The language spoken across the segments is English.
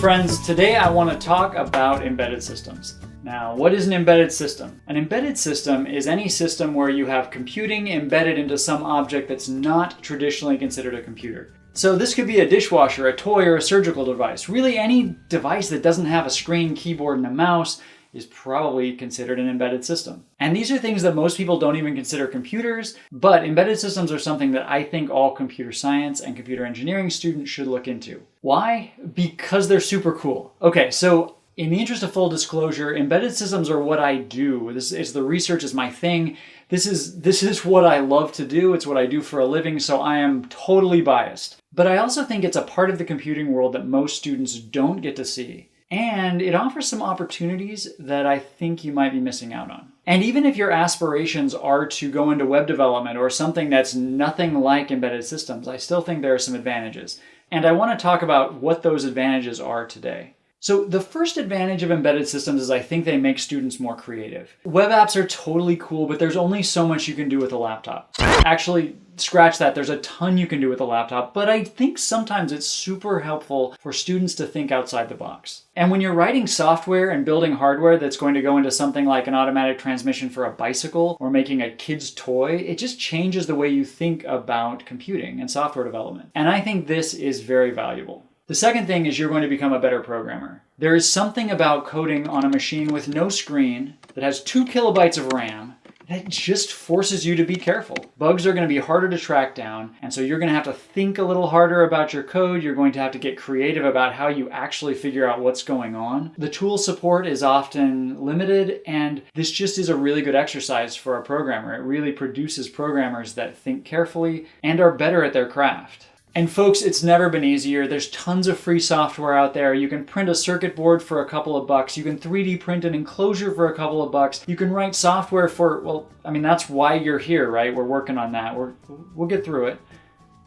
friends, today I want to talk about embedded systems. Now, what is an embedded system? An embedded system is any system where you have computing embedded into some object that's not traditionally considered a computer. So this could be a dishwasher, a toy, or a surgical device. Really, any device that doesn't have a screen, keyboard, and a mouse is probably considered an embedded system. And these are things that most people don't even consider computers, but embedded systems are something that I think all computer science and computer engineering students should look into. Why? Because they're super cool. Okay, so in the interest of full disclosure, embedded systems are what I do. The research is my thing. This is what I love to do. It's what I do for a living, so I am totally biased. But I also think it's a part of the computing world that most students don't get to see. And it offers some opportunities that I think you might be missing out on. And even if your aspirations are to go into web development or something that's nothing like embedded systems, I still think there are some advantages. And I want to talk about what those advantages are today. So the first advantage of embedded systems is I think they make students more creative. Web apps are totally cool, but there's only so much you can do with a laptop. Actually, scratch that, there's a ton you can do with a laptop, but I think sometimes it's super helpful for students to think outside the box. And when you're writing software and building hardware that's going to go into something like an automatic transmission for a bicycle or making a kid's toy, it just changes the way you think about computing and software development. And I think this is very valuable. The second thing is you're going to become a better programmer. There is something about coding on a machine with no screen that has 2 kilobytes of RAM that just forces you to be careful. Bugs are going to be harder to track down, and so you're going to have to think a little harder about your code. You're going to have to get creative about how you actually figure out what's going on. The tool support is often limited, and this just is a really good exercise for a programmer. It really produces programmers that think carefully and are better at their craft. And folks, it's never been easier. There's tons of free software out there. You can print a circuit board for a couple of bucks. You can 3D print an enclosure for a couple of bucks. You can write software for, well, I mean, that's why you're here, right? We're working on that. We'll get through it.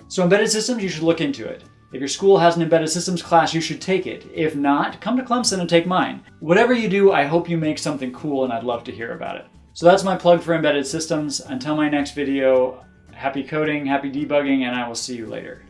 So embedded systems, you should look into it. If your school has an embedded systems class, you should take it. If not, come to Clemson and take mine. Whatever you do, I hope you make something cool, and I'd love to hear about it. So that's my plug for embedded systems. Until my next video, happy coding, happy debugging, and I will see you later.